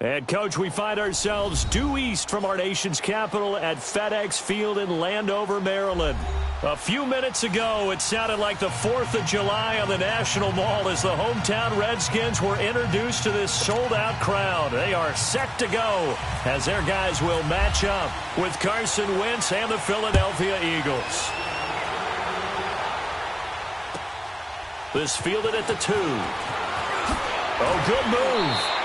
And, Coach, we find ourselves due east from our nation's capital at FedEx Field in Landover, Maryland. A few minutes ago, it sounded like the 4th of July on the National Mall as the hometown Redskins were introduced to this sold-out crowd. They are set to go as their guys will match up with Carson Wentz and the Philadelphia Eagles. This fielded at the 2. Oh, good move.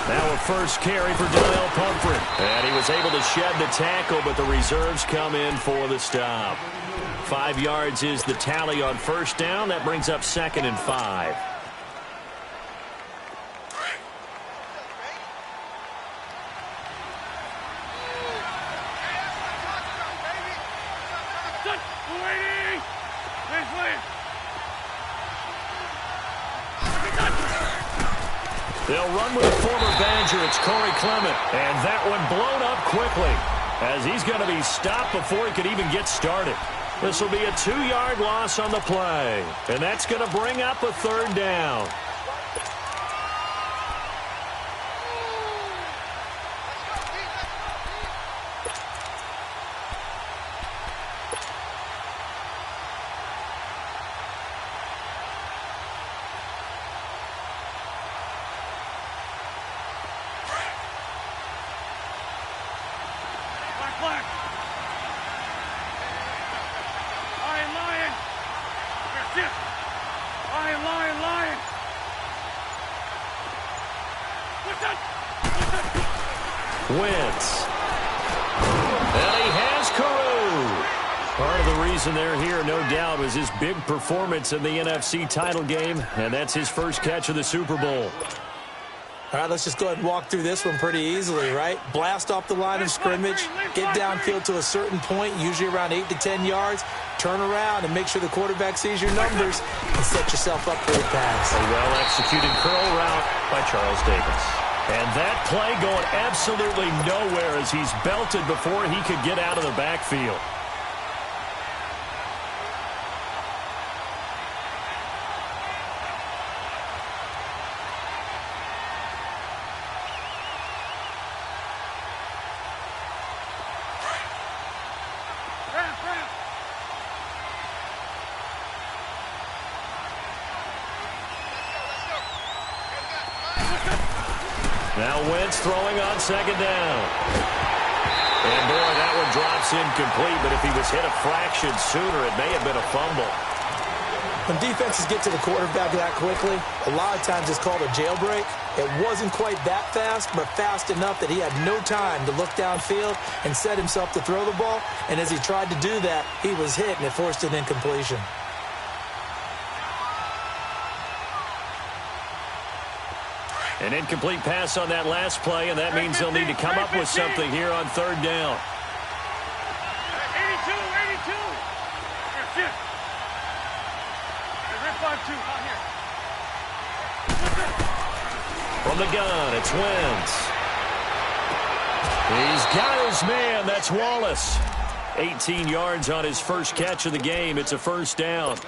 Now a first carry for Donnell Pumphrey. And he was able to shed the tackle, but the reserves come in for the stop. 5 yards is the tally on first down. That brings up 2nd and 5. They'll run with a former Badger. It's Corey Clement. And that one blown up quickly as he's going to be stopped before he could even get started. This will be a 2-yard loss on the play. And that's going to bring up a 3rd down. Wentz. And he has Carew. Part of the reason they're here, no doubt, was his big performance in the NFC title game, and that's his first catch of the Super Bowl. All right, let's just go ahead and walk through this one pretty easily, right? Blast off the line of scrimmage, get downfield to a certain point, usually around 8 to 10 yards, turn around and make sure the quarterback sees your numbers and set yourself up for a pass. A well-executed curl route by Charles Davis. And that play going absolutely nowhere as he's belted before he could get out of the backfield. Now Wentz throwing on 2nd down. And boy, that one drops incomplete, but if he was hit a fraction sooner, it may have been a fumble. When defenses get to the quarterback that quickly, a lot of times it's called a jailbreak. It wasn't quite that fast, but fast enough that he had no time to look downfield and set himself to throw the ball. And as he tried to do that, he was hit, and it forced an incompletion. An incomplete pass on that last play, and that means they'll need to come up with something here on 3rd down. 82. From the gun, it's Wentz. He's got his man. That's Wallace. 18 yards on his first catch of the game. It's a 1st down.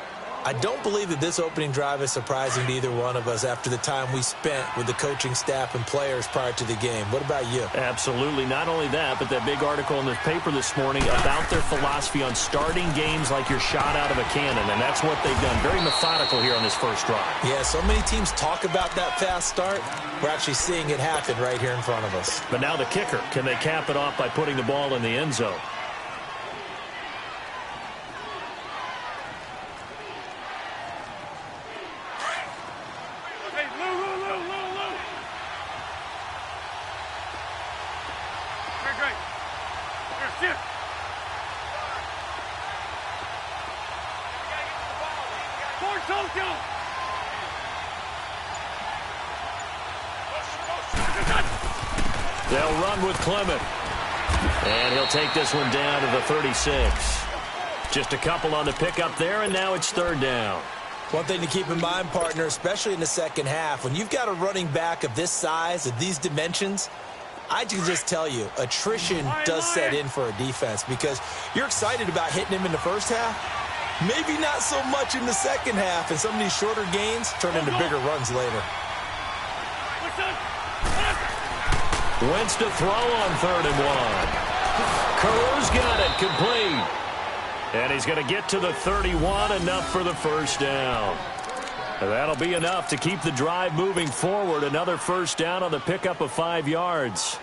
I don't believe that this opening drive is surprising to either one of us after the time we spent with the coaching staff and players prior to the game. What about you? Absolutely. Not only that, but that big article in the paper this morning about their philosophy on starting games like you're shot out of a cannon, and that's what they've done. Very methodical here on this first drive. Yeah, so many teams talk about that fast start. We're actually seeing it happen right here in front of us. But now the kicker. Can they cap it off by putting the ball in the end zone? They'll run with Clement. And he'll take this one down to the 36. Just a couple on the pickup there, and now it's third down. One thing to keep in mind, partner, especially in the second half, when you've got a running back of this size, of these dimensions, I can just tell you, attrition does set in for a defense because you're excited about hitting him in the first half. Maybe not so much in the second half, and some of these shorter gains turn into bigger runs later. Wentz to throw on 3rd and 1. Carr's got it, complete. And he's going to get to the 31, enough for the first down. That'll be enough to keep the drive moving forward. Another first down on the pickup of 5 yards.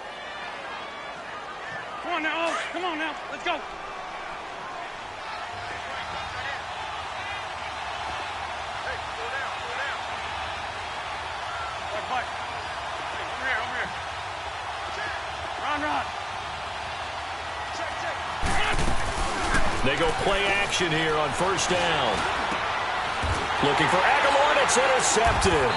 Come on now, come on now, let's go. Hey, slow down, slow down. Over here. Run. They go play action here on first down. Looking for Aguilar, and it's intercepted.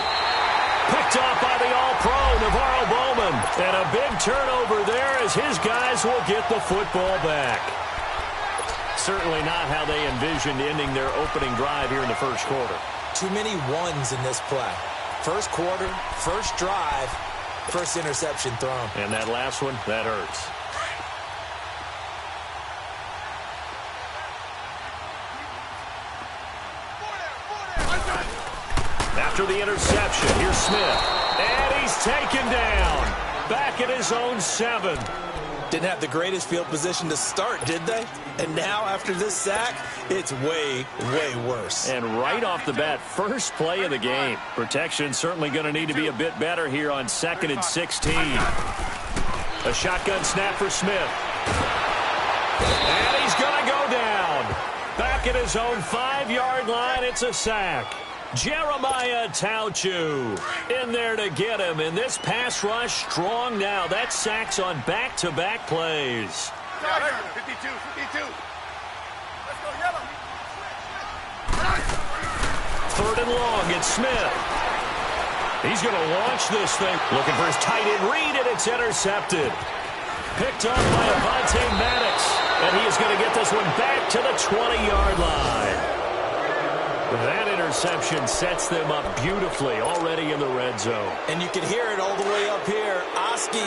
Picked off by the All-Pro, Navarro Bowman. And a big turnover there as his guys will get the football back. Certainly not how they envisioned ending their opening drive here in the first quarter. Too many ones in this play. First quarter, first drive, first interception thrown. And that last one, that hurts. After the interception, here's Smith. And he's taken down. Back at his own 7. Didn't have the greatest field position to start, did they? And now, after this sack, it's way, way worse. And right off the bat, first play of the game. Protection certainly going to need to be a bit better here on 2nd and 16. A shotgun snap for Smith. And he's going to go down. Back at his own 5-yard line, it's a sack. Jeremiah Tauchu in there to get him. And this pass rush strong now. That sacks on back-to-back plays. 52. Let's go, yellow. 3rd and long, it's Smith. He's going to launch this thing. Looking for his tight end read, and it's intercepted. Picked up by Avonte Maddox. And he is going to get this one back to the 20-yard line. That interception sets them up beautifully already in the red zone. And you can hear it all the way up here. Oski,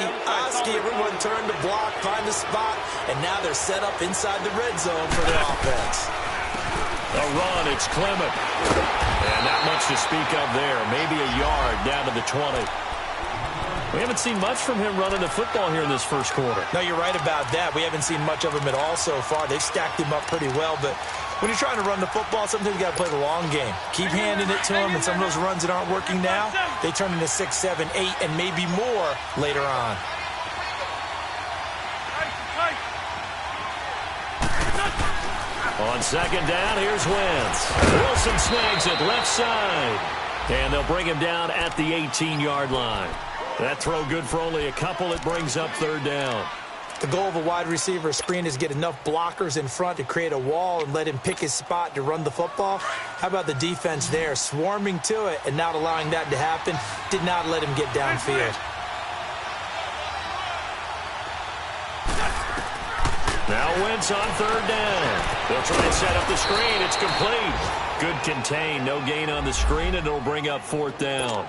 everyone turned to block, find the spot, and now they're set up inside the red zone for their offense. A run, it's Clement. And not much to speak of there. Maybe a yard down to the 20. We haven't seen much from him running the football here in this first quarter. No, you're right about that. We haven't seen much of him at all so far. They've stacked him up pretty well, but when you're trying to run the football, sometimes you got to play the long game. Keep handing it to him, and some of those runs that aren't working now, they turn into 6, 7, 8, and maybe more later on. On 2nd down, here's Wentz. Wilson snags it left side. And they'll bring him down at the 18-yard line. That throw good for only a couple. It brings up 3rd down. The goal of a wide receiver screen is get enough blockers in front to create a wall and let him pick his spot to run the football. How about the defense there, swarming to it and not allowing that to happen? Did not let him get downfield. Now Wentz on 3rd down. They'll try and set up the screen. It's complete. Good contain. No gain on the screen, and it'll bring up 4th down.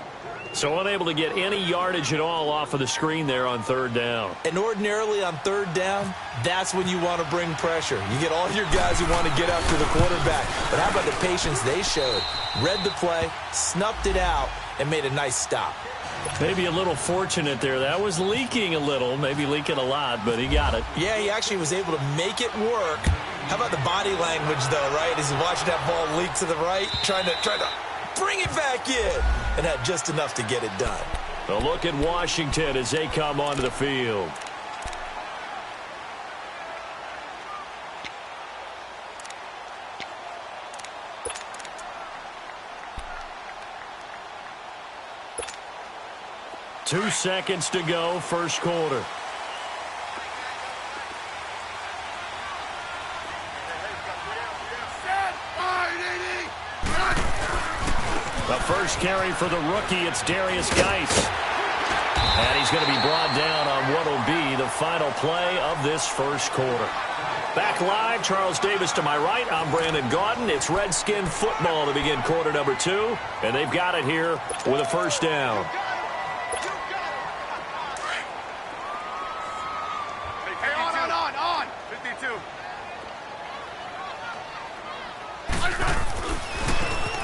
So unable to get any yardage at all off of the screen there on 3rd down. And ordinarily on 3rd down, that's when you want to bring pressure. You get all your guys who want to get after the quarterback. But how about the patience they showed? Read the play, snuffed it out, and made a nice stop. Maybe a little fortunate there. That was leaking a little, maybe leaking a lot, but he got it. Yeah, he actually was able to make it work. How about the body language, though, right? As he's watching that ball leak to the right, trying to bring it back in, and had just enough to get it done. A look at Washington as they come onto the field. Two seconds to go, first quarter. The first carry for the rookie, it's Darius Geis. And he's going to be brought down on what will be the final play of this first quarter. Back live, Charles Davis to my right. I'm Brandon Gaudin. It's Redskin football to begin quarter number 2. And they've got it here with a first down. Hey, on. 52.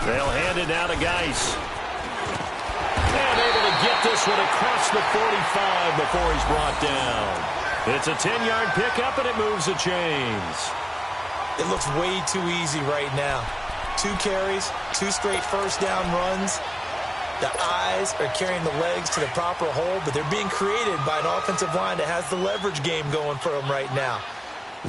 They'll hand it down to Geis. And able to get this one across the 45 before he's brought down. It's a 10-yard pickup, and it moves the chains. It looks way too easy right now. 2 carries, 2 straight first down runs. The eyes are carrying the legs to the proper hole, but they're being created by an offensive line that has the leverage game going for them right now.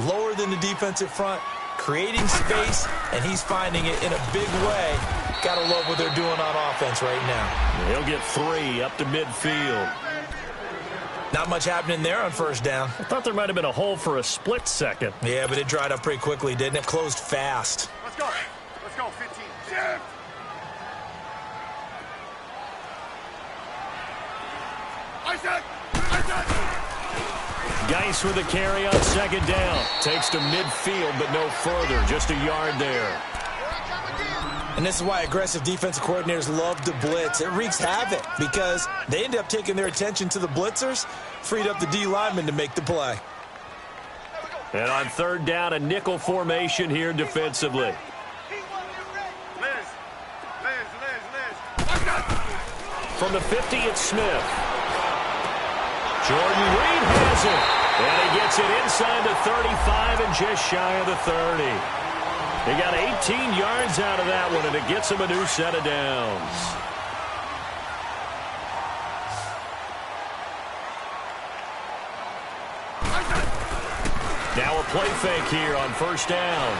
Lower than the defensive front, creating space, and he's finding it in a big way. Gotta love what they're doing on offense right now. He'll get 3 up to midfield. Not much happening there on first down. I thought there might have been a hole for a split second. Yeah, but it dried up pretty quickly, didn't it? Closed fast. Let's go. 15. Shift. I said. Geis with a carry on second down. Takes to midfield, but no further. Just a yard there. And this is why aggressive defensive coordinators love to blitz. It wreaks havoc because they end up taking their attention to the blitzers, freed up the D lineman to make the play. And on third down, a nickel formation here defensively. Liz. From the 50, it's Smith. Jordan Reed has it. And he gets it inside the 35 and just shy of the 30. He got 18 yards out of that one, and it gets him a new set of downs. Now a play fake here on first down.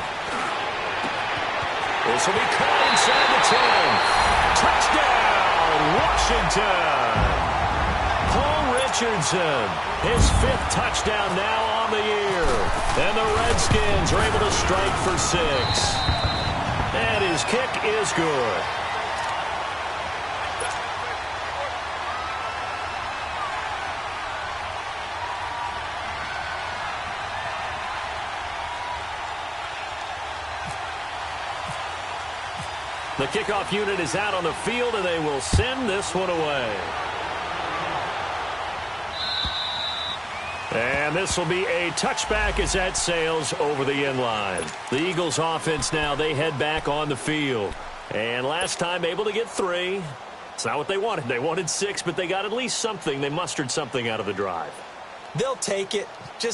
This will be caught inside the 10. Touchdown, Washington. Paul Richardson, his 5th touchdown now on the year. And the Redskins are able to strike for 6. And his kick is good. The kickoff unit is out on the field, and they will send this one away. And this will be a touchback as that sails over the end line. The Eagles offense now, they head back on the field. And last time able to get 3. It's not what they wanted. They wanted 6, but they got at least something. They mustered something out of the drive. They'll take it.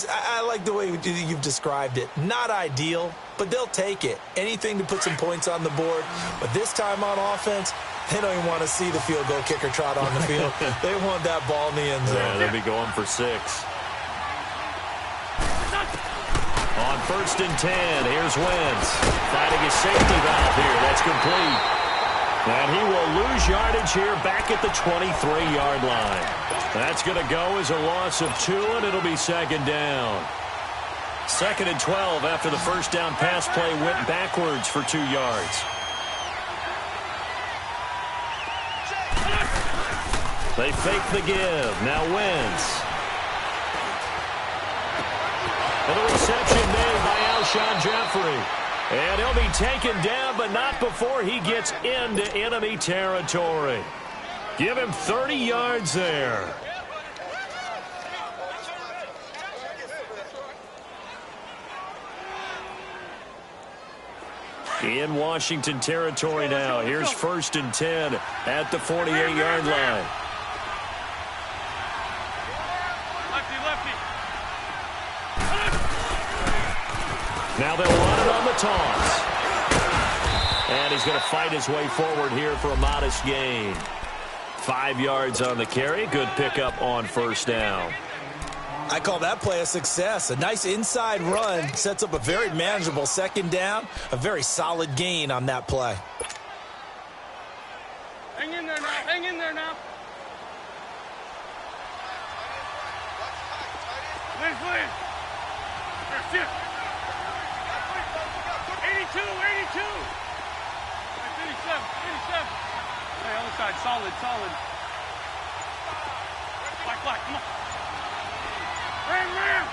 I like the way you've described it. Not ideal, but they'll take it. Anything to put some points on the board. But this time on offense, they don't even want to see the field goal kicker trot on the field. They want that ball in the end zone. Yeah, they'll be going for 6. On first and 10, here's Wentz. Fighting his safety valve here. That's complete. And he will lose yardage here back at the 23-yard line. That's going to go as a loss of 2, and it'll be second down. 2nd and 12 after the first down pass play went backwards for 2 yards. They fake the give. Now Wentz. And the reception made by Alshon Jeffrey. And he'll be taken down, but not before he gets into enemy territory. Give him 30 yards there. In Washington territory now. Here's first and 10 at the 48-yard line. Now they'll run it on the toss. And he's going to fight his way forward here for a modest gain. 5 yards on the carry. Good pickup on first down. I call that play a success. A nice inside run sets up a very manageable second down. A very solid gain on that play. Hang in there now. Hang in there now. Liz. Here, shift. 82. 87. Hey, other side. Solid. Black, come on. Ram.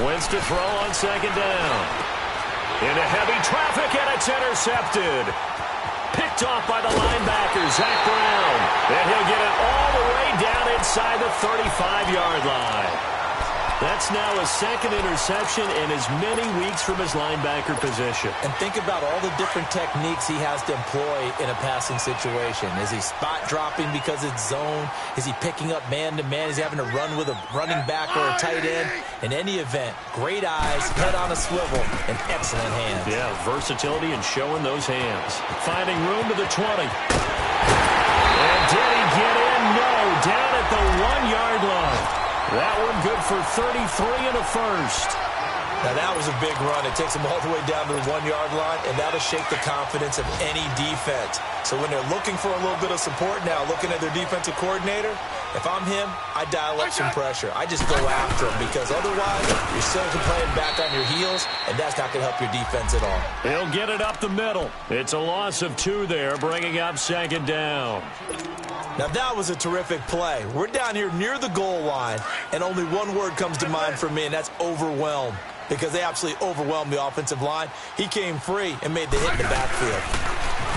Wins to throw on second down. Into heavy traffic, and it's intercepted. Picked off by the linebacker, Zach Brown. And he'll get it all the way down inside the 35-yard line. That's now a second interception in as many weeks from his linebacker position. And think about all the different techniques he has to employ in a passing situation. Is he spot dropping because it's zone? Is he picking up man-to-man? Is he having to run with a running back or a tight end? In any event, great eyes, head on a swivel, and excellent hands. Yeah, versatility and showing those hands. Finding room to the 20. And did he get in? No, down at the 1-yard line. That one good for 33 and a first. Now that was a big run. It takes them all the way down to the 1-yard line, and that'll shake the confidence of any defense. So when they're looking for a little bit of support now, looking at their defensive coordinator, if I'm him, I dial up some pressure. I just go after him because otherwise you're still playing back on your heels, and that's not going to help your defense at all. He'll get it up the middle. It's a loss of 2 there, bringing up second down. Now, that was a terrific play. We're down here near the goal line, and only one word comes to mind for me, and that's overwhelmed, because they absolutely overwhelmed the offensive line. He came free and made the hit in the backfield.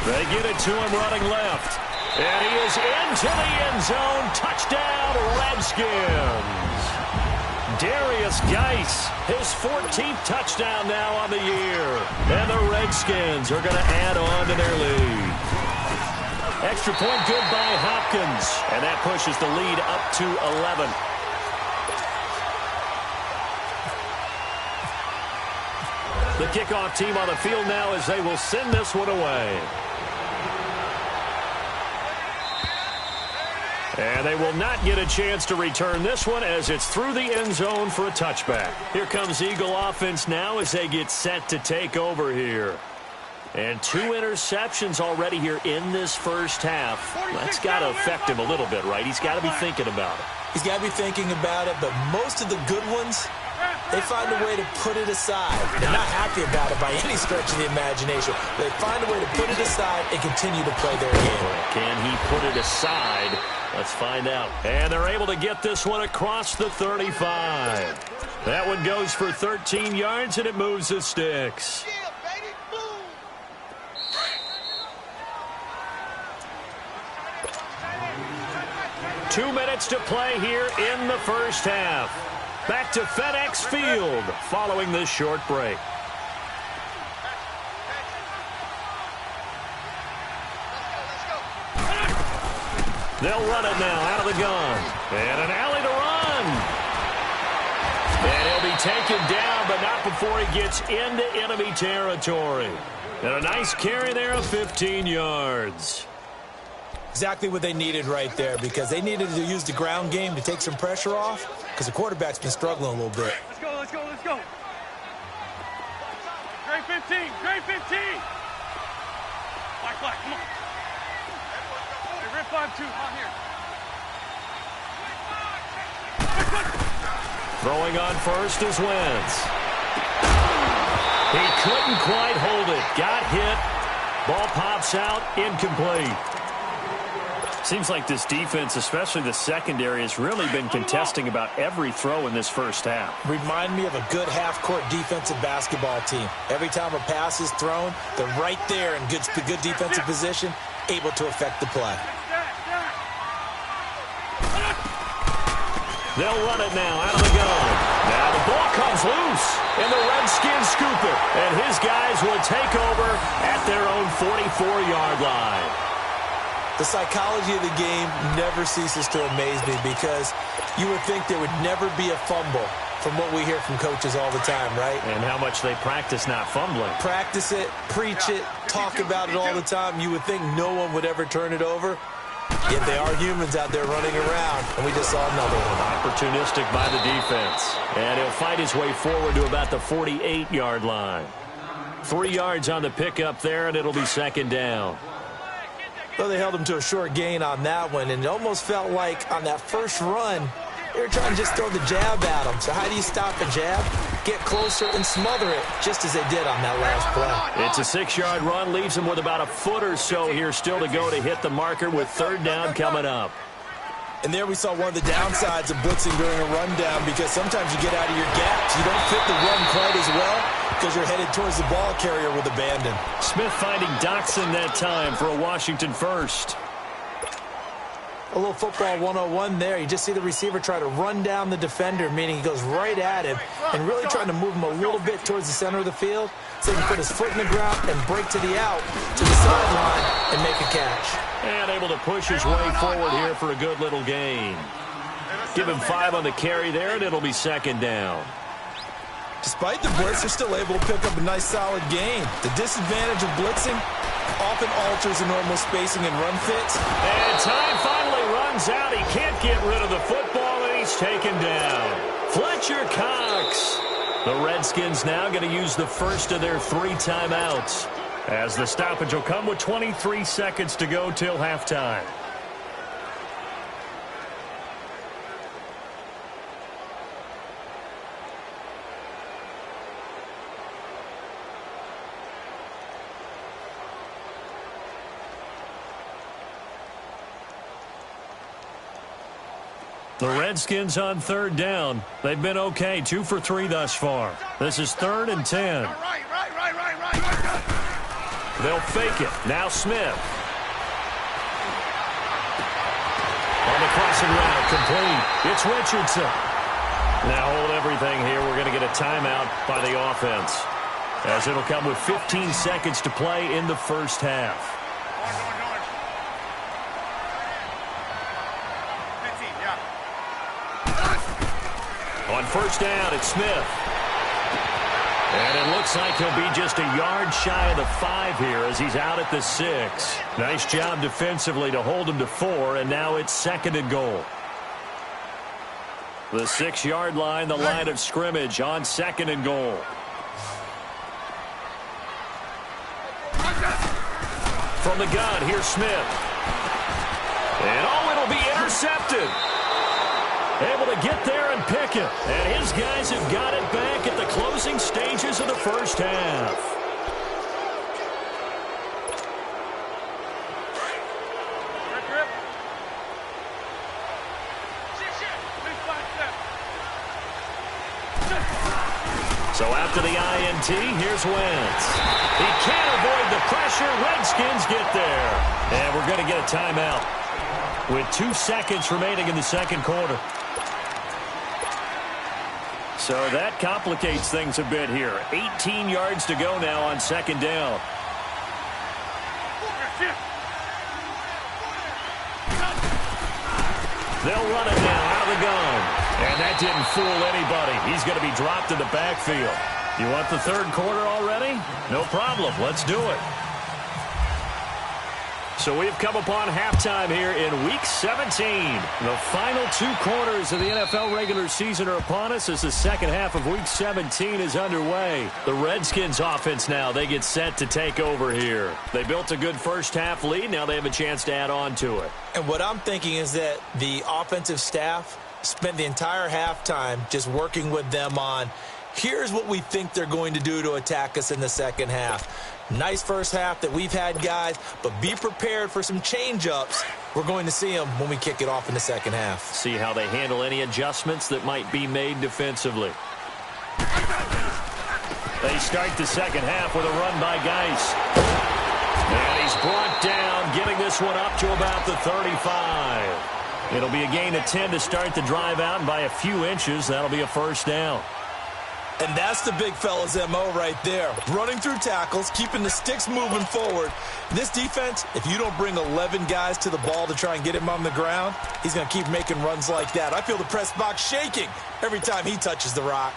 They get it to him running left. And he is into the end zone. Touchdown, Redskins. Darius Geis, his 14th touchdown now on the year. And the Redskins are going to add on to their lead. Extra point good by Hopkins. And that pushes the lead up to 11. The kickoff team on the field now as they will send this one away. And they will not get a chance to return this one as it's through the end zone for a touchback. Here comes Eagle offense now as they get set to take over here. And 2 interceptions already here in this first half. That's got to affect him a little bit, right? He's got to be thinking about it. He's got to be thinking about it, but most of the good ones, they find a way to put it aside. They're not happy about it by any stretch of the imagination. They find a way to put it aside and continue to play their game. Can he put it aside? Let's find out. And they're able to get this one across the 35. That one goes for 13 yards, and it moves the sticks. 2 minutes to play here in the first half. Back to FedEx Field following this short break. They'll run it now out of the gun. And an alley to run. And he'll be taken down, but not before he gets into enemy territory. And a nice carry there of 15 yards. Exactly what they needed right there, because they needed to use the ground game to take some pressure off, because the quarterback's been struggling a little bit. Let's go. Great 15. Black, come on. Hey, Rip 5-2, on here. Throwing on first is Wentz. He couldn't quite hold it. Got hit. Ball pops out, incomplete. Seems like this defense, especially the secondary, has really been contesting about every throw in this first half. Remind me of a good half-court defensive basketball team. Every time a pass is thrown, they're right there in good defensive position, able to affect the play. They'll run it now out of the gun. Now the ball comes loose, and the Redskins scoop it. And his guys will take over at their own 44-yard line. The psychology of the game never ceases to amaze me, because you would think there would never be a fumble from what we hear from coaches all the time, right? And how much they practice not fumbling. Practice it, preach it, talk about it all the time. You would think no one would ever turn it over. Yet they are humans out there running around, and we just saw another one. Opportunistic by the defense. And he'll fight his way forward to about the 48-yard line. 3 yards on the pickup there, and it'll be second down. Well, they held him to a short gain on that one, and it almost felt like on that first run, they were trying to just throw the jab at him. So how do you stop a jab? Get closer and smother it, just as they did on that last play. It's a 6-yard run, leaves him with about a foot or so here still to go to hit the marker with third down coming up. And there we saw one of the downsides of blitzing during a rundown, because sometimes you get out of your gaps. You don't fit the run quite as well because you're headed towards the ball carrier with abandon. Smith finding Doxson that time for a Washington first. A little football 101 there. You just see the receiver try to run down the defender, meaning he goes right at him and really trying to move him a little bit towards the center of the field so he can put his foot in the ground and break to the out, to the sideline, and make a catch. And able to push his way forward here for a good little gain. Give him 5 on the carry there, and it'll be second down. Despite the blitz, they're still able to pick up a nice, solid gain. The disadvantage of blitzing often alters the normal spacing and run fits. And time finally runs out. He can't get rid of the football, and he's taken down. Fletcher Cox. The Redskins now going to use the first of their 3 timeouts, as the stoppage will come with 23 seconds to go till halftime. The Redskins on 3rd down. They've been okay, 2 for 3 thus far. This is 3rd and 10. They'll fake it. Now Smith. On the crossing route, complete. It's Richardson. Now hold everything here. We're going to get a timeout by the offense, as it'll come with 15 seconds to play in the first half. On 1st down, it's Smith. And it looks like he'll be just a yard shy of the 5 here as he's out at the 6. Nice job defensively to hold him to 4, and now it's 2nd and goal. The 6-yard line, the line of scrimmage on 2nd and goal. From the gun, here's Smith. And oh, it'll be intercepted. Able to get there and pick it. And his guys have got it back at the closing stages of the first half. So after the INT, here's Wentz. He can't avoid the pressure. Redskins get there. And we're going to get a timeout with 2 seconds remaining in the second quarter. So that complicates things a bit here. 18 yards to go now on 2nd down. They'll run it now out of the gun. And that didn't fool anybody. He's going to be dropped in the backfield. You want the 3rd quarter already? No problem. Let's do it. So we've come upon halftime here in Week 17. The final 2 quarters of the NFL regular season are upon us as the second half of Week 17 is underway. The Redskins offense now, they get set to take over here. They built a good first half lead. Now they have a chance to add on to it. And what I'm thinking is that the offensive staff spent the entire halftime just working with them on, here's what we think they're going to do to attack us in the second half. Nice first half that we've had, guys, but be prepared for some change-ups. We're going to see them when we kick it off in the second half. See how they handle any adjustments that might be made defensively. They start the second half with a run by Geis. And he's brought down, getting this one up to about the 35. It'll be a gain of 10 to start the drive out, and by a few inches, that'll be a first down. And that's the big fella's MO right there. Running through tackles, keeping the sticks moving forward. This defense, if you don't bring 11 guys to the ball to try and get him on the ground, he's going to keep making runs like that. I feel the press box shaking every time he touches the rock.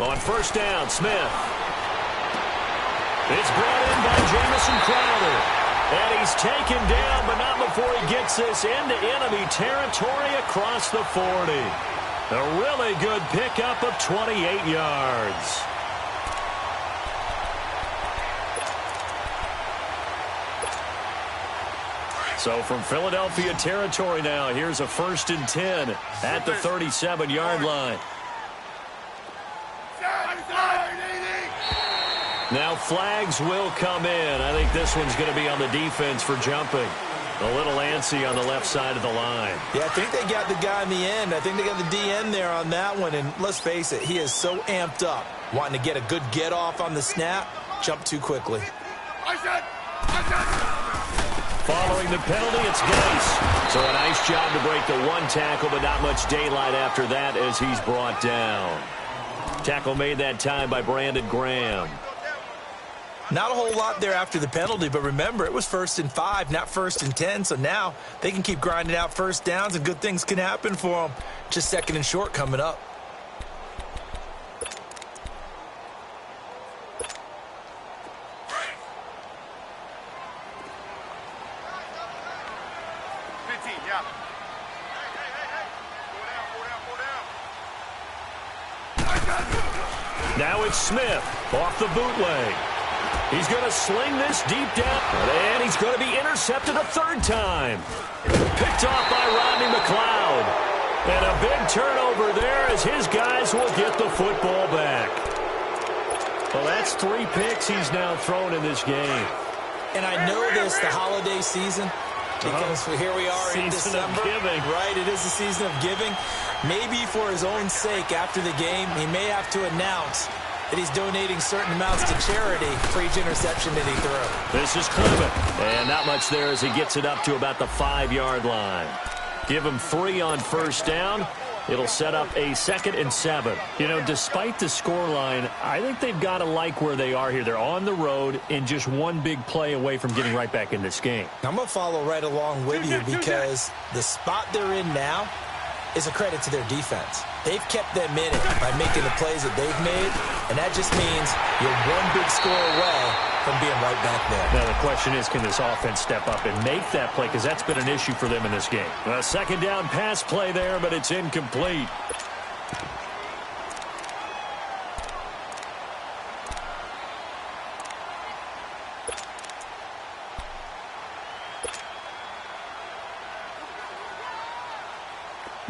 On 1st down, Smith. It's brought in by Jamison Crowder. And he's taken down, but not before he gets this into enemy territory across the 40. A really good pickup of 28 yards. So from Philadelphia territory now, here's a 1st and 10 at the 37-yard line. Now flags will come in. I think this one's going to be on the defense for jumping. A little antsy on the left side of the line. Yeah, I think they got the guy in the end. I think they got the DN there on that one. And let's face it, he is so amped up, wanting to get a good get off on the snap, jump too quickly. Following the penalty, it's Geis. So a nice job to break the one tackle, but not much daylight after that as he's brought down. Tackle made that time by Brandon Graham. Not a whole lot there after the penalty, but remember, it was 1st and 5, not 1st and 10, so now they can keep grinding out first downs and good things can happen for them. Just 2nd and short coming up. Now it's Smith off the bootleg. He's going to sling this deep down, and he's going to be intercepted a 3rd time. Picked off by Rodney McLeod. And a big turnover there as his guys will get the football back. Well, that's 3 picks he's now thrown in this game. And I know this, the holiday season, because here we are in December. Of giving. Right, it is the season of giving. Maybe for his own sake after the game, he may have to announce that he's donating certain amounts to charity for each interception that he threw. This is Clement. And not much there as he gets it up to about the 5-yard line. Give him 3 on 1st down. It'll set up a 2nd and 7. You know, despite the scoreline, I think they've got to like where they are here. They're on the road and just one big play away from getting right back in this game. I'm going to follow right along with you because the spot they're in now is a credit to their defense. They've kept them in it by making the plays that they've made, and that just means you're one big score away from being right back there. Now the question is, can this offense step up and make that play? Because that's been an issue for them in this game. A 2nd down pass play there, but it's incomplete.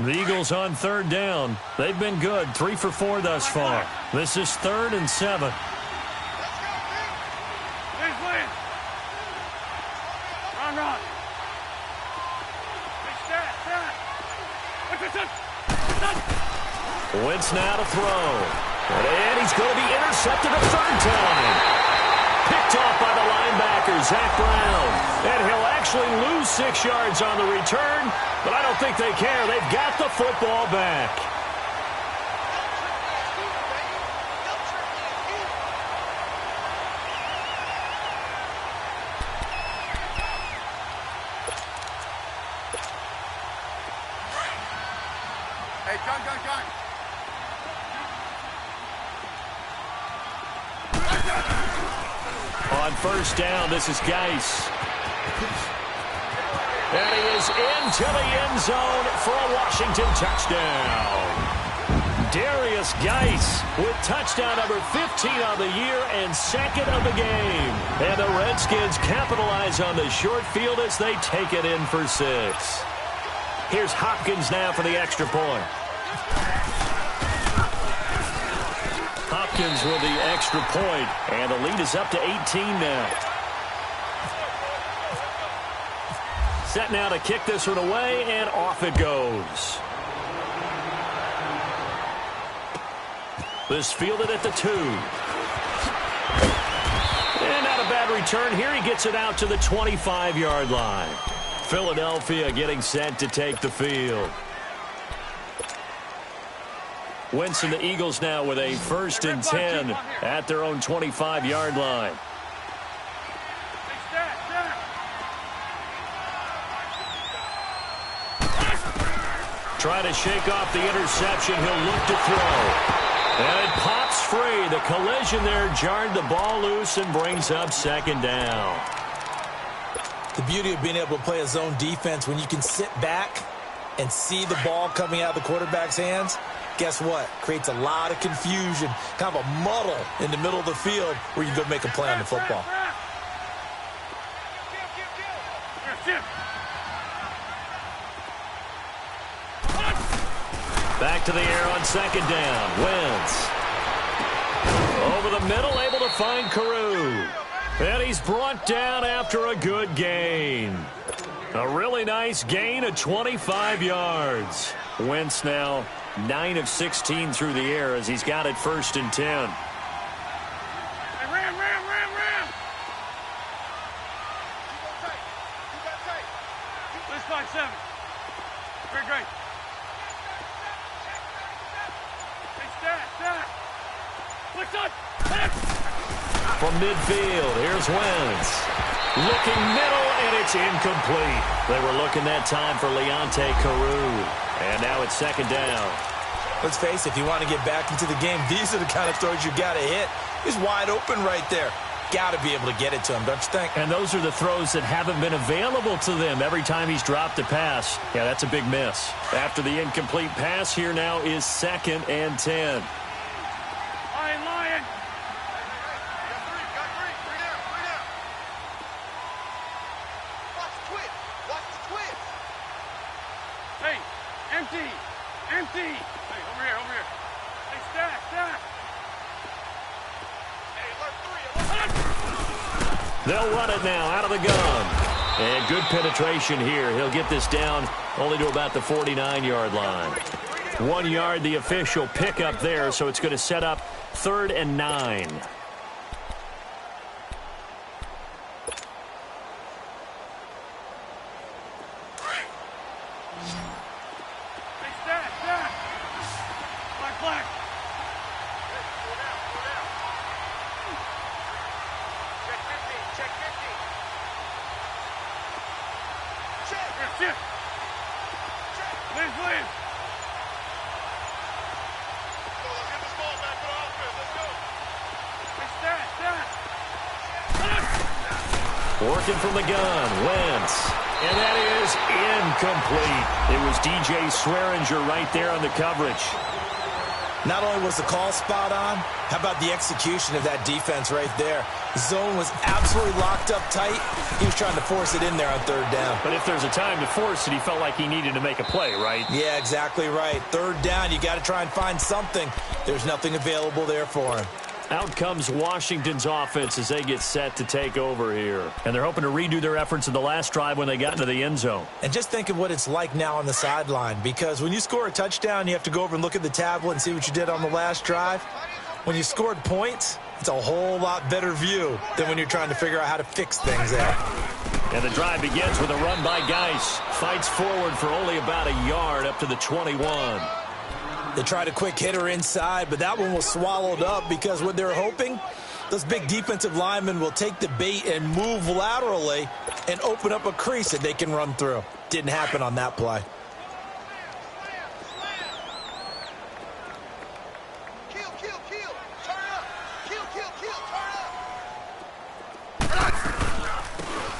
The Eagles on 3rd down. They've been good. 3 for 4 thus far. This is 3rd and 7. Wentz now to throw. And he's going to be intercepted a 3rd time. Picked off by the linebacker, Zach Brown. And he'll actually lose 6 yards on the return, but I don't think they care. They've got the football back. Hey, gun. On 1st down, this is Geis. And he is into the end zone for a Washington touchdown. Darius Geis with touchdown number 15 on the year and 2nd of the game. And the Redskins capitalize on the short field as they take it in for 6. Here's Hopkins now for the extra point. Hopkins with the extra point, and the lead is up to 18 now. Set now to kick this one away, and off it goes. This fielded at the 2. And not a bad return here. He gets it out to the 25-yard line. Philadelphia getting set to take the field. Wentz and the Eagles now with a 1st and 10 at their own 25-yard line. Trying to shake off the interception. He'll look to throw. And it pops free. The collision there jarred the ball loose and brings up 2nd down. The beauty of being able to play a zone defense when you can sit back and see the ball coming out of the quarterback's hands, guess what? Creates a lot of confusion, kind of a muddle in the middle of the field where you go make a play on the football. Back to the air on 2nd down. Wentz. Over the middle, able to find Carew. And he's brought down after a good gain. A really nice gain of 25 yards. Wentz now 9 of 16 through the air as he's got it 1st and 10. Hey, ram. Let's 5-7. Great. Hey, stack. What's up? From midfield, here's Wentz. Looking middle, and it's incomplete. They were looking that time for Leonte Carew. And now it's 2nd down. Let's face it, if you want to get back into the game, these are the kind of throws you got to hit. He's wide open right there. Got to be able to get it to him, don't you think? And those are the throws that haven't been available to them every time he's dropped a pass. Yeah, that's a big miss. After the incomplete pass, here now is 2nd and 10. Lion. Hey, empty. Hey, over here. Hey, stack. They'll run it now out of the gun. And good penetration here. He'll get this down only to about the 49-yard line. 1 yard, the official pickup there, so it's going to set up 3rd and 9. Black. Check 50. Check. Liz. Let's get this ball back for the offense. Let's go. Hey, stat. Working from the gun, Wentz. And that is incomplete. It was DJ Swearinger right there on the coverage. Not only was the call spot on, how about the execution of that defense right there? The zone was absolutely locked up tight. He was trying to force it in there on 3rd down. But if there's a time to force it, he felt like he needed to make a play, right? Yeah, exactly right. 3rd down, you got to try and find something. There's nothing available there for him. Out comes Washington's offense as they get set to take over here. And they're hoping to redo their efforts in the last drive when they got into the end zone. And just think of what it's like now on the sideline, because when you score a touchdown, you have to go over and look at the tablet and see what you did on the last drive. When you scored points, it's a whole lot better view than when you're trying to figure out how to fix things there. And the drive begins with a run by Geis. Fights forward for only about a yard up to the 21. They tried a quick hitter inside, but that one was swallowed up because what they're hoping, those big defensive linemen will take the bait and move laterally and open up a crease that they can run through. Didn't happen on that play.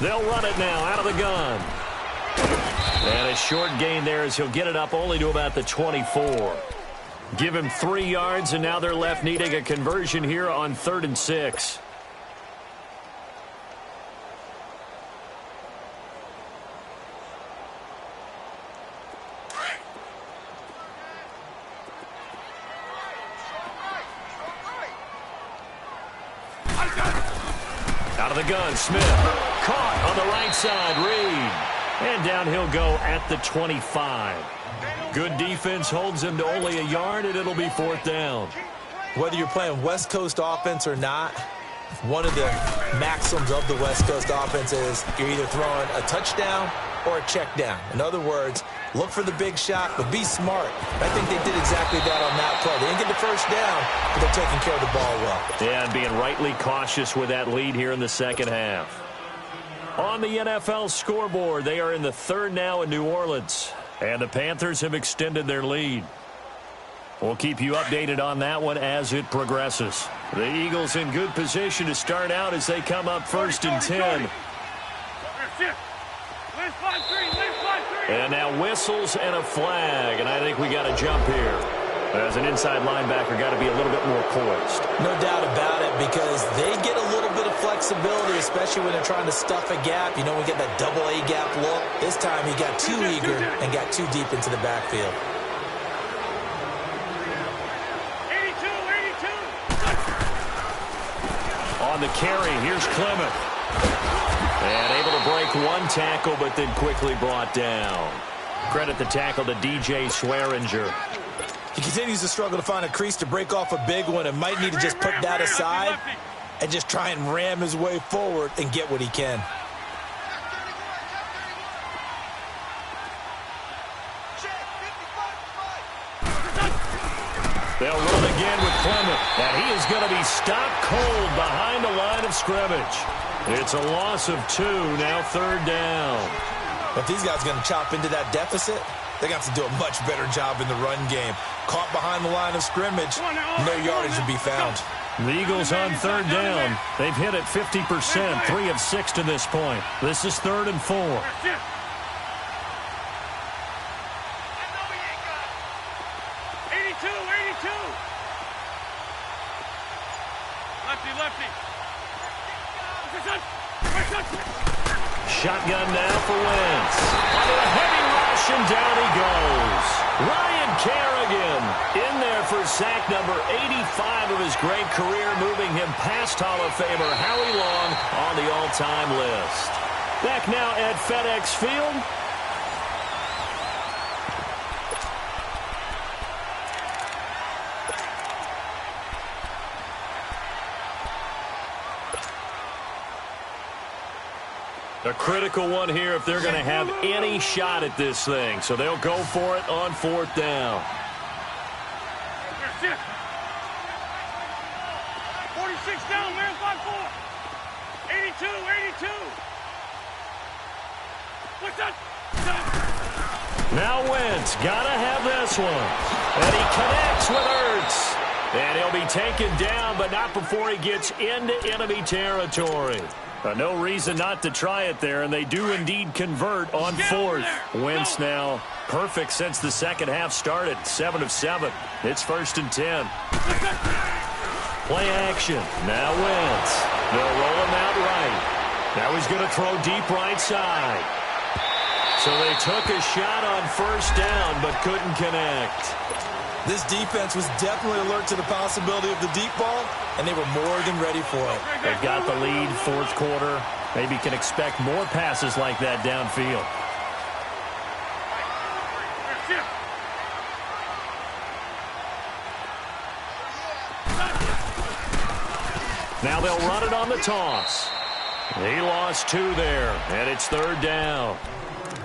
They'll run it now out of the gun. And a short gain there as he'll get it up only to about the 24. Give him 3 yards, and now they're left needing a conversion here on 3rd and 6. Out of the gun, Smith. Caught on the right side, Reed. And down he'll go at the 25. Good defense holds him to only a yard, and it'll be 4th down. Whether you're playing West Coast offense or not, one of the maxims of the West Coast offense is you're either throwing a touchdown or a check down. In other words, look for the big shot, but be smart. I think they did exactly that on that play. They didn't get the first down, but they're taking care of the ball well. Yeah, and being rightly cautious with that lead here in the second half. On the NFL scoreboard, they are in the 3rd now in New Orleans. And the Panthers have extended their lead. We'll keep you updated on that one as it progresses. The Eagles in good position to start out as they come up 1st and 10. And now whistles and a flag. And I think we got to jump here. As an inside linebacker, got to be a little bit more poised. No doubt about it, because they get a little bit of flexibility, especially when they're trying to stuff a gap. You know, we get that double A gap look. This time he got too eager and got too deep into the backfield. 82. On the carry, here's Clement. And able to break one tackle, but then quickly brought down. Credit the tackle to DJ Swearinger. He continues to struggle to find a crease to break off a big one and might need to just put that aside and just try and ram his way forward and get what he can. They'll run again with Clement, and he is going to be stopped cold behind the line of scrimmage. It's a loss of 2, now 3rd down. If these guys are going to chop into that deficit, they're going to have to do a much better job in the run game. Caught behind the line of scrimmage, no yardage to be found. The Eagles on 3rd down. They've hit it 50%, 3 of 6 to this point. This is 3rd and 4. Shotgun now for Wentz. Under a heavy rush, and down he goes. Ryan Kerrigan in there for sack number 85 of his great career, moving him past Hall of Famer Howie Long on the all-time list. Back now at FedEx Field. A critical one here if they're going to have any shot at this thing. So they'll go for it on 4th down. 46 down, man, 5-4. 82, 82. What's that? Now Wentz, got to have this one. And he connects with Ertz. And he'll be taken down, but not before he gets into enemy territory. No reason not to try it there, and they do indeed convert on 4th. Wentz now perfect since the second half started, 7 of 7. It's 1st and 10. Play action. Now Wentz. They'll roll him out right. Now he's going to throw deep right side. So they took a shot on 1st down, but couldn't connect. This defense was definitely alert to the possibility of the deep ball, and they were more than ready for it. They've got the lead, 4th quarter. Maybe can expect more passes like that downfield. Now they'll run it on the toss. He lost 2 there, and it's 3rd down.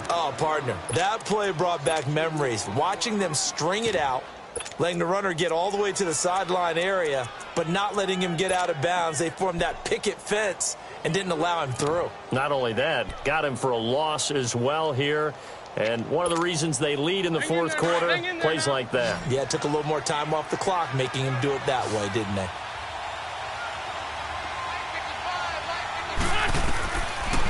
Oh, partner, that play brought back memories. Watching them string it out, letting the runner get all the way to the sideline area, but not letting him get out of bounds. They formed that picket fence and didn't allow him through. Not only that, got him for a loss as well here. And one of the reasons they lead in the 4th quarter, plays like that. Yeah, it took a little more time off the clock, making him do it that way, didn't they?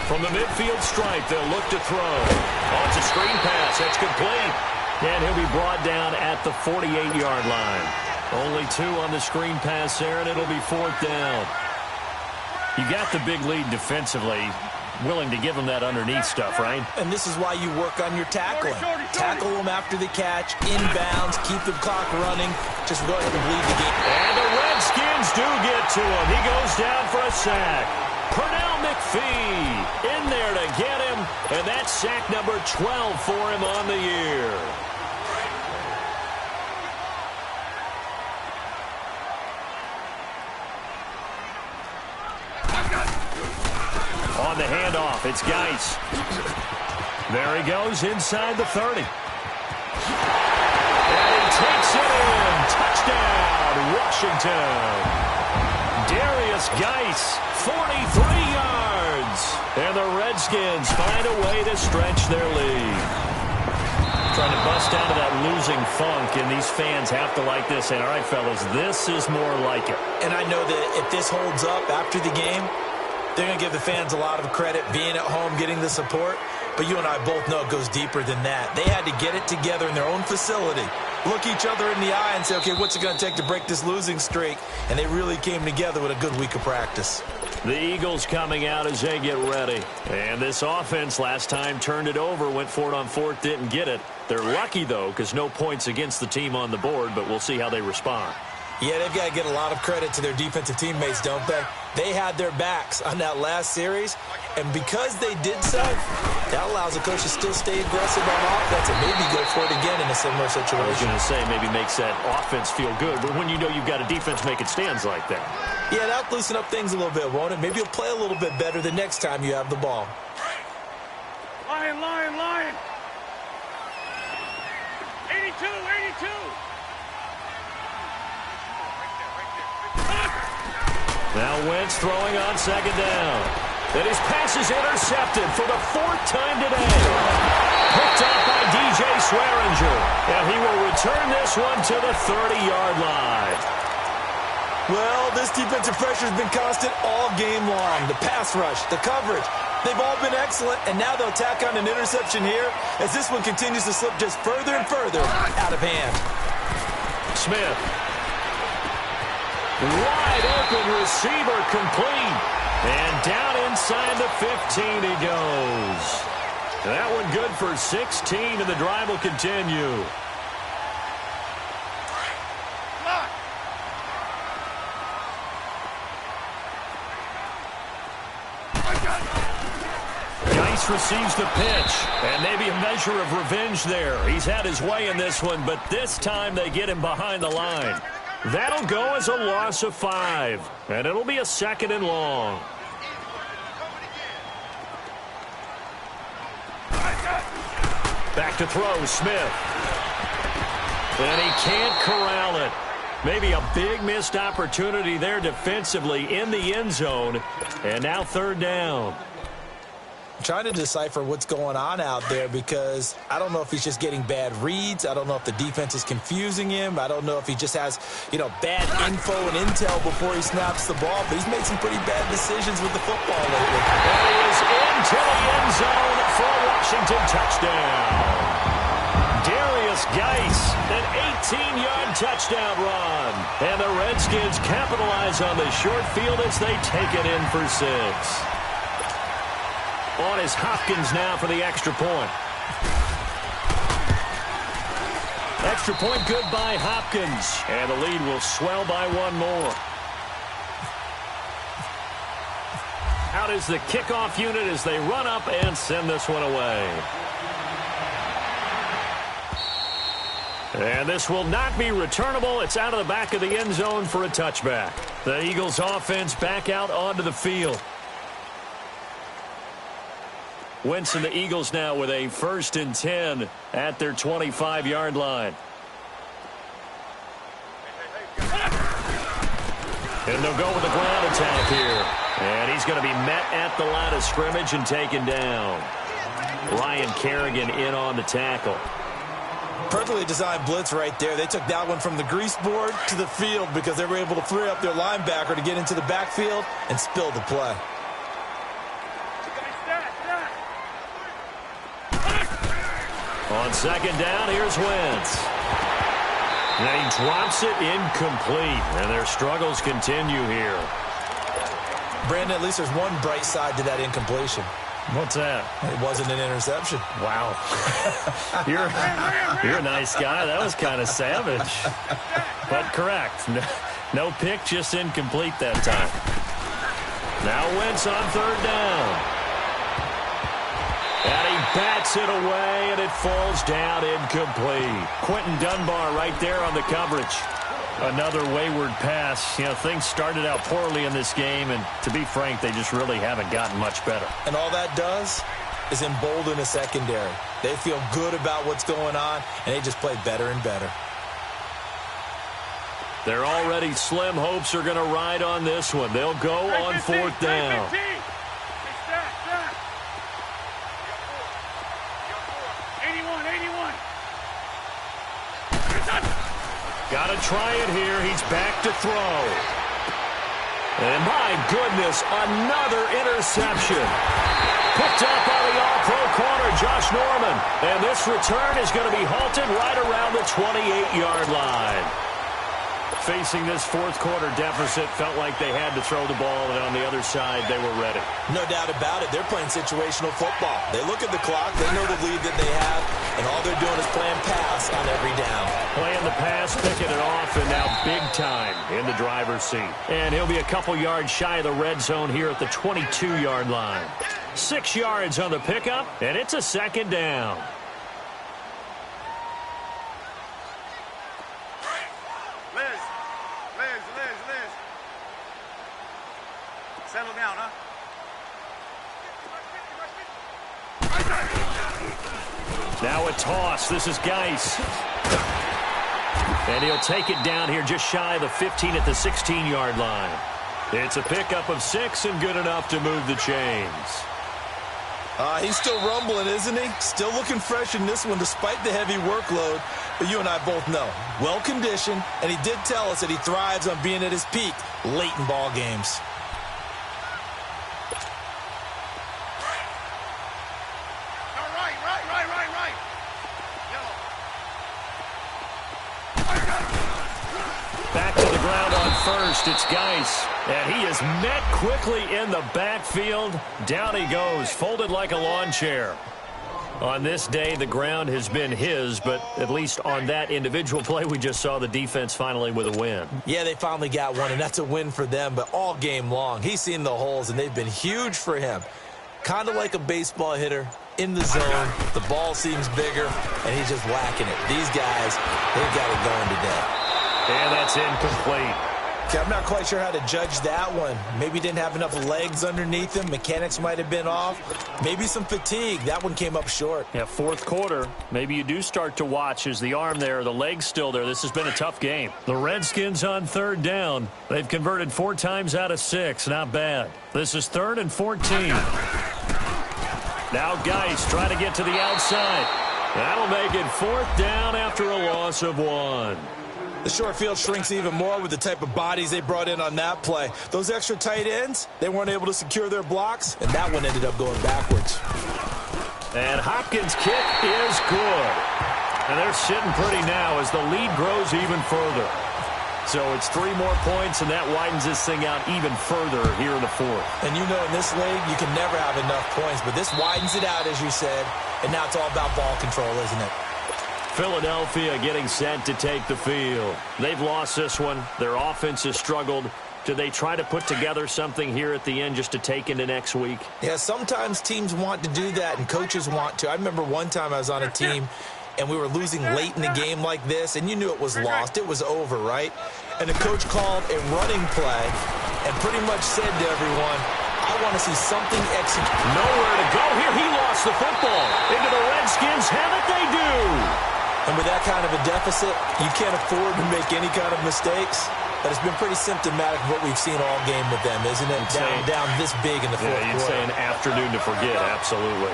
From the midfield stripe, they'll look to throw. Oh, it's a screen pass. That's complete. And he'll be brought down at the 48-yard line. Only 2 on the screen pass there, and it'll be 4th down. You got the big lead defensively. Willing to give them that underneath stuff, right? And this is why you work on your tackling. Tackle them after the catch, inbounds, keep the clock running. Just go ahead and bleed the game. And the Redskins do get to him. He goes down for a sack. Pernell McPhee in there to get him, and that's sack number 12 for him on the year. On the handoff, it's Geis. There he goes inside the 30. And he takes it in. Touchdown, Washington. Darius Geis, 43 yards. And the Redskins find a way to stretch their lead. Trying to bust out of that losing funk, and these fans have to like this. And all right, fellas, this is more like it. And I know that if this holds up after the game, they're going to give the fans a lot of credit being at home, getting the support. But you and I both know it goes deeper than that. They had to get it together in their own facility, look each other in the eye and say, okay, what's it going to take to break this losing streak? And they really came together with a good week of practice. The Eagles coming out as they get ready. And this offense last time turned it over, went for it on 4th, didn't get it. They're lucky, though, because no points against the team on the board, but we'll see how they respond. Yeah, they've got to get a lot of credit to their defensive teammates, don't they? They had their backs on that last series, and because they did so, that allows the coach to still stay aggressive on offense and maybe go for it again in a similar situation. I was going to say maybe makes that offense feel good, but when you know you've got a defense making stands like that. Yeah, that'll loosen up things a little bit, won't it? Maybe you'll play a little bit better the next time you have the ball. Lion, lion, lion. 82, 82. Now Wentz throwing on second down. And his pass is intercepted for the 4th time today. Picked up by DJ Swearinger. And he will return this one to the 30-yard line. Well, this defensive pressure has been constant all game long. The pass rush, the coverage, they've all been excellent, and now they'll tack on an interception here as this one continues to slip just further and further out of hand. Smith. Wide open receiver complete. And down inside the 15 he goes. That one good for 16, and the drive will continue. Geis receives the pitch, and maybe a measure of revenge there. He's had his way in this one, but this time they get him behind the line. That'll go as a loss of 5, and it'll be a 2nd and long. Back to throw, Smith. And he can't corral it. Maybe a big missed opportunity there defensively in the end zone, and now 3rd down. I'm trying to decipher what's going on out there because I don't know if he's just getting bad reads. I don't know if the defense is confusing him. I don't know if he just has, bad info and intel before he snaps the ball. But he's made some pretty bad decisions with the football lately. And he is into the end zone for a Washington touchdown. Darius Geis, an 18-yard touchdown run. And the Redskins capitalize on the short field as they take it in for 6. On is Hopkins now for the extra point. Extra point good by Hopkins. And the lead will swell by 1 more. Out is the kickoff unit as they run up and send this one away. And this will not be returnable. It's out of the back of the end zone for a touchback. The Eagles offense back out onto the field. Wentz and the Eagles now with a 1st and 10 at their 25-yard line. And they'll go with the ground attack here. And he's going to be met at the line of scrimmage and taken down. Ryan Kerrigan in on the tackle. Perfectly designed blitz right there. They took that one from the grease board to the field because they were able to free up their linebacker to get into the backfield and spill the play. On second down, here's Wentz. And he drops it incomplete. And their struggles continue here. Brandon, at least there's one bright side to that incompletion. What's that? It wasn't an interception. Wow. You're a nice guy. That was kind of savage. But correct. No pick, just incomplete that time. Now Wentz on 3rd down. And he bats it away, and it falls down incomplete. Quentin Dunbar right there on the coverage. Another wayward pass. Things started out poorly in this game, and to be frank, they just really haven't gotten much better. And all that does is embolden a secondary. They feel good about what's going on, and they just play better and better. Their already slim hopes are going to ride on this one. They'll go on 4th down. Got to try it here. He's back to throw. And my goodness, another interception. Picked up by the all-pro corner, Josh Norman. And this return is going to be halted right around the 28-yard line. Facing this 4th quarter deficit, felt like they had to throw the ball, and on the other side, they were ready. No doubt about it. They're playing situational football. They look at the clock. They know the lead that they have, and all they're doing is playing pass on every down. Playing the pass, picking it off, and now big time in the driver's seat. And he'll be a couple yards shy of the red zone here at the 22-yard line. 6 yards on the pickup, and it's a second down. Liz. Settle down, huh? Now a toss. This is Geis. And he'll take it down here just shy of the 15 at the 16-yard line. It's a pickup of 6 and good enough to move the chains. He's still rumbling, isn't he? Still looking fresh in this one despite the heavy workload. But you and I both know, well-conditioned, and he did tell us that he thrives on being at his peak late in ball games. Back to the ground on first. It's Geis. And he is met quickly in the backfield. Down he goes, folded like a lawn chair. On this day, the ground has been his, but at least on that individual play, we just saw the defense finally with a win. Yeah, they finally got one, and that's a win for them, but all game long, he's seen the holes, and they've been huge for him. Kind of like a baseball hitter in the zone. The ball seems bigger, and he's just whacking it. These guys, they've got it going today. And that's incomplete. Okay, I'm not quite sure how to judge that one. Maybe didn't have enough legs underneath him. Mechanics might have been off. Maybe some fatigue. That one came up short. Yeah, fourth quarter. Maybe you do start to watch as the arm there, the leg's still there. This has been a tough game. The Redskins on third down. They've converted 4 times out of 6. Not bad. This is 3rd and 14. Now Geis trying to get to the outside. That'll make it 4th down after a loss of 1. The short field shrinks even more with the type of bodies they brought in on that play. Those extra tight ends, they weren't able to secure their blocks, and that one ended up going backwards. And Hopkins' kick is good. And they're sitting pretty now as the lead grows even further. So it's 3 more points, and that widens this thing out even further here in the 4th. And you know in this league, you can never have enough points, but this widens it out, as you said, and now it's all about ball control, isn't it? Philadelphia getting set to take the field. They've lost this one. Their offense has struggled. Do they try to put together something here at the end just to take into next week? Yeah, sometimes teams want to do that and coaches want to. I remember one time I was on a team and we were losing late in the game like this, and you knew it was lost. It was over, right? And the coach called a running play and pretty much said to everyone, I want to see something execute. Nowhere to go here. He lost the football. Into the Redskins. Have it they do. And with that kind of a deficit, you can't afford to make any kind of mistakes. But it's been pretty symptomatic of what we've seen all game with them, isn't it? Down this big in the fourth quarter. You'd say an afternoon to forget, absolutely.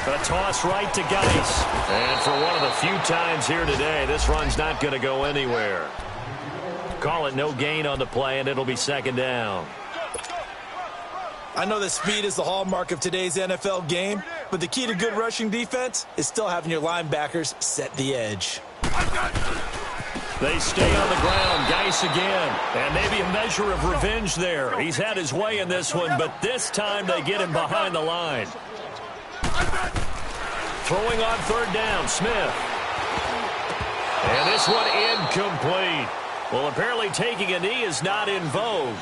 A toss right to Geis. And for one of the few times here today, this run's not going to go anywhere. Call it no gain on the play, and it'll be 2nd down. I know that speed is the hallmark of today's NFL game, but the key to good rushing defense is still having your linebackers set the edge. They stay on the ground. Geis again. And maybe a measure of revenge there. He's had his way in this one, but this time they get him behind the line. Throwing on 3rd down, Smith. And this one incomplete. Well, apparently taking a knee is not in vogue.